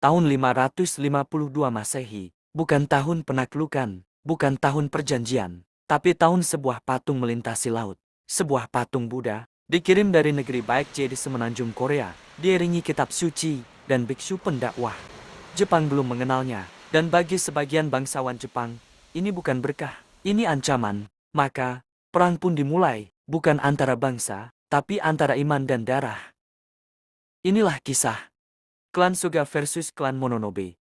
Tahun 552 Masehi, bukan tahun penaklukan, bukan tahun perjanjian, tapi tahun sebuah patung melintasi laut. Sebuah patung Buddha, dikirim dari negeri Baekje di semenanjung Korea, diiringi kitab suci dan biksu pendakwah. Jepang belum mengenalnya, dan bagi sebagian bangsawan Jepang, ini bukan berkah, ini ancaman. Maka, perang pun dimulai, bukan antara bangsa, tapi antara iman dan darah. Inilah kisah Klan Soga versus Klan Mononobe.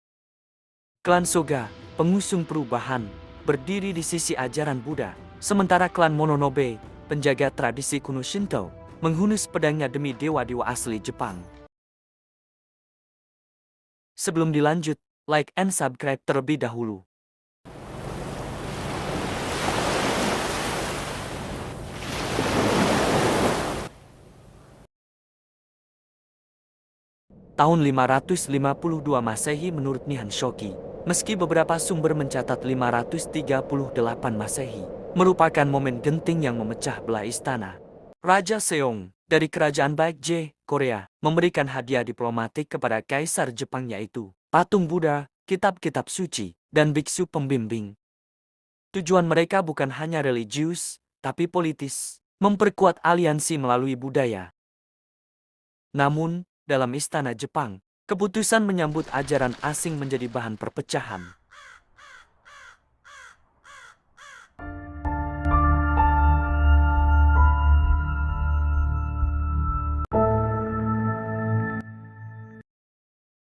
Klan Soga, pengusung perubahan, berdiri di sisi ajaran Buddha, sementara klan Mononobe, penjaga tradisi kuno Shinto, menghunus pedangnya demi dewa-dewa asli Jepang. Sebelum dilanjut, like and subscribe terlebih dahulu. Tahun 552 Masehi menurut Nihon Shoki, meski beberapa sumber mencatat 538 Masehi, merupakan momen genting yang memecah belah istana. Raja Seong, dari kerajaan Baekje, Korea, memberikan hadiah diplomatik kepada Kaisar Jepang yaitu patung Buddha, kitab-kitab suci, dan biksu pembimbing. Tujuan mereka bukan hanya religius, tapi politis, memperkuat aliansi melalui budaya. Namun, dalam istana Jepang, keputusan menyambut ajaran asing menjadi bahan perpecahan.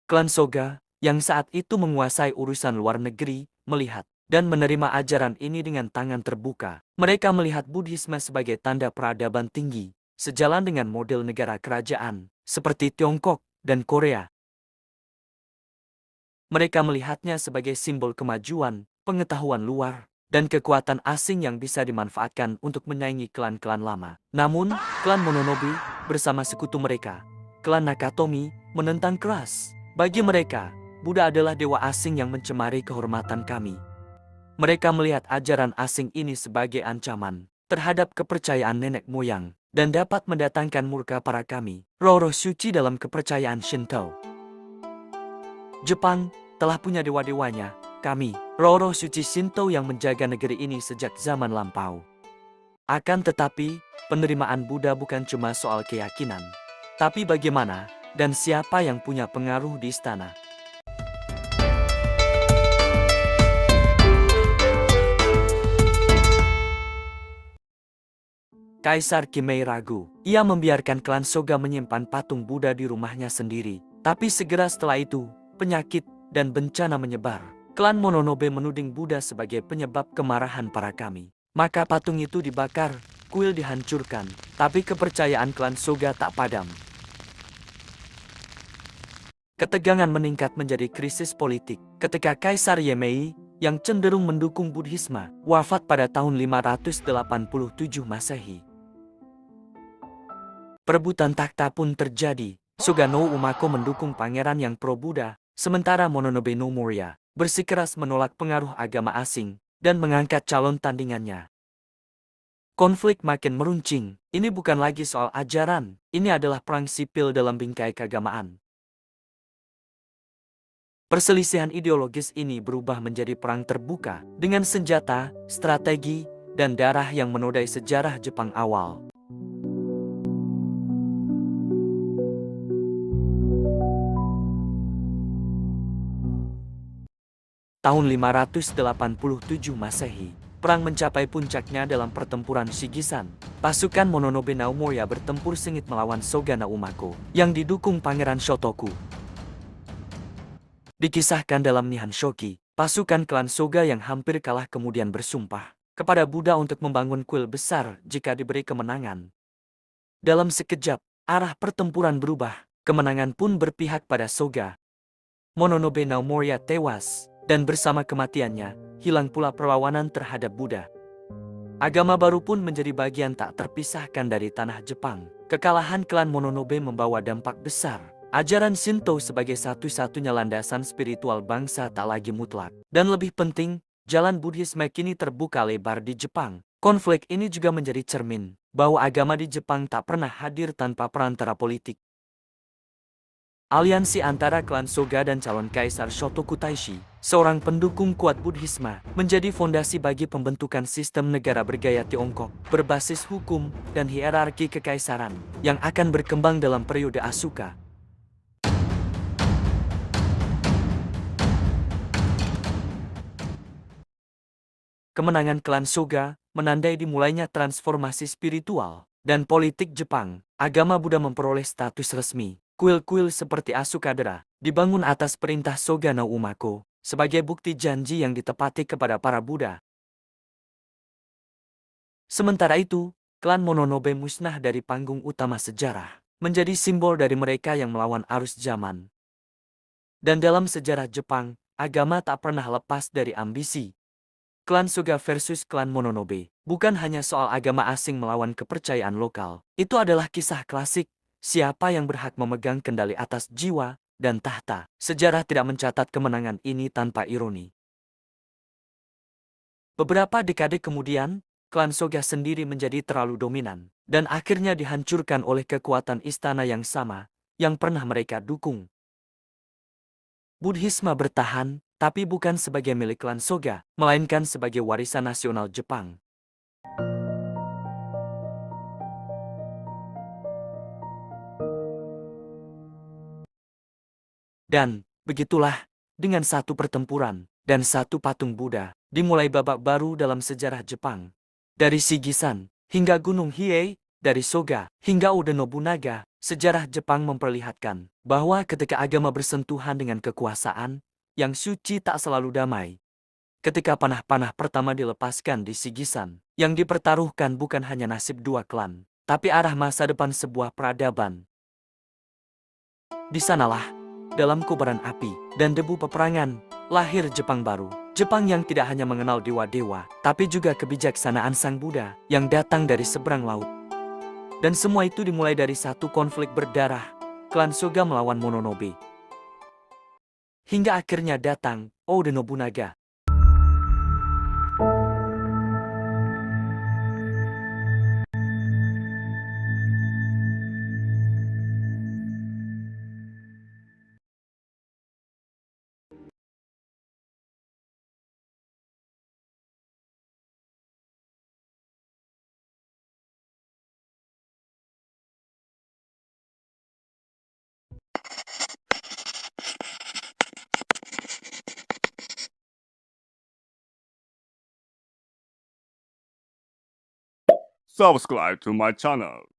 Klan Soga, yang saat itu menguasai urusan luar negeri, melihat dan menerima ajaran ini dengan tangan terbuka. Mereka melihat Buddhisme sebagai tanda peradaban tinggi, sejalan dengan model negara kerajaan, seperti Tiongkok dan Korea. Mereka melihatnya sebagai simbol kemajuan, pengetahuan luar, dan kekuatan asing yang bisa dimanfaatkan untuk menyaingi klan-klan lama. Namun, klan Mononobe, bersama sekutu mereka, klan Nakatomi, menentang keras. Bagi mereka, Buddha adalah dewa asing yang mencemari kehormatan kami. Mereka melihat ajaran asing ini sebagai ancaman terhadap kepercayaan nenek moyang, dan dapat mendatangkan murka para kami, roh-roh suci dalam kepercayaan Shinto. Jepang telah punya dewa-dewanya, kami, roh-roh suci Shinto yang menjaga negeri ini sejak zaman lampau. Akan tetapi, penerimaan Buddha bukan cuma soal keyakinan, tapi bagaimana dan siapa yang punya pengaruh di istana. Kaisar Kimei ragu. Ia membiarkan klan Soga menyimpan patung Buddha di rumahnya sendiri. Tapi segera setelah itu, penyakit dan bencana menyebar. Klan Mononobe menuding Buddha sebagai penyebab kemarahan para kami. Maka patung itu dibakar, kuil dihancurkan. Tapi kepercayaan klan Soga tak padam. Ketegangan meningkat menjadi krisis politik ketika Kaisar Yemei, yang cenderung mendukung Buddhisme, wafat pada tahun 587 Masehi. Perebutan takhta pun terjadi. Soga no Umako mendukung pangeran yang pro-Buddha, sementara Mononobe no Moria bersikeras menolak pengaruh agama asing dan mengangkat calon tandingannya. Konflik makin meruncing. Ini bukan lagi soal ajaran, ini adalah perang sipil dalam bingkai keagamaan. Perselisihan ideologis ini berubah menjadi perang terbuka dengan senjata, strategi, dan darah yang menodai sejarah Jepang awal. Tahun 587 Masehi, perang mencapai puncaknya dalam pertempuran Shigisan. Pasukan Mononobe Naomoria bertempur sengit melawan Soga Naumako yang didukung Pangeran Shotoku. Dikisahkan dalam Nihon Shoki, pasukan klan Soga yang hampir kalah kemudian bersumpah kepada Buddha untuk membangun kuil besar jika diberi kemenangan. Dalam sekejap, arah pertempuran berubah, kemenangan pun berpihak pada Soga. Mononobe Naomoria tewas, dan bersama kematiannya, hilang pula perlawanan terhadap Buddha. Agama baru pun menjadi bagian tak terpisahkan dari tanah Jepang. Kekalahan klan Mononobe membawa dampak besar. Ajaran Shinto sebagai satu-satunya landasan spiritual bangsa tak lagi mutlak. Dan lebih penting, jalan Buddhisme kini terbuka lebar di Jepang. Konflik ini juga menjadi cermin bahwa agama di Jepang tak pernah hadir tanpa perantara politik. Aliansi antara klan Soga dan calon kaisar Shotoku Taishi, seorang pendukung kuat Buddhisme, menjadi fondasi bagi pembentukan sistem negara bergaya Tiongkok, berbasis hukum dan hierarki kekaisaran, yang akan berkembang dalam periode Asuka. Kemenangan klan Soga menandai dimulainya transformasi spiritual dan politik Jepang. Agama Buddha memperoleh status resmi. Kuil-kuil seperti Asukadera dibangun atas perintah Soga no Umako sebagai bukti janji yang ditepati kepada para Buddha. Sementara itu, klan Mononobe musnah dari panggung utama sejarah, menjadi simbol dari mereka yang melawan arus zaman. Dan dalam sejarah Jepang, agama tak pernah lepas dari ambisi. Klan Soga versus klan Mononobe bukan hanya soal agama asing melawan kepercayaan lokal. Itu adalah kisah klasik, siapa yang berhak memegang kendali atas jiwa dan tahta. Sejarah tidak mencatat kemenangan ini tanpa ironi. Beberapa dekade kemudian, klan Soga sendiri menjadi terlalu dominan, dan akhirnya dihancurkan oleh kekuatan istana yang sama, yang pernah mereka dukung. Buddhisme bertahan, tapi bukan sebagai milik klan Soga, melainkan sebagai warisan nasional Jepang. Dan, begitulah, dengan satu pertempuran dan satu patung Buddha, dimulai babak baru dalam sejarah Jepang. Dari Shigisan hingga Gunung Hiei, dari Soga hingga Oda Nobunaga, sejarah Jepang memperlihatkan bahwa ketika agama bersentuhan dengan kekuasaan, yang suci tak selalu damai. Ketika panah-panah pertama dilepaskan di Shigisan, yang dipertaruhkan bukan hanya nasib dua klan, tapi arah masa depan sebuah peradaban. Di sanalah, dalam kobaran api dan debu peperangan, lahir Jepang baru. Jepang yang tidak hanya mengenal dewa-dewa, tapi juga kebijaksanaan Sang Buddha yang datang dari seberang laut. Dan semua itu dimulai dari satu konflik berdarah, klan Soga melawan Mononobe. Hingga akhirnya datang Oda Nobunaga. Subscribe to my channel.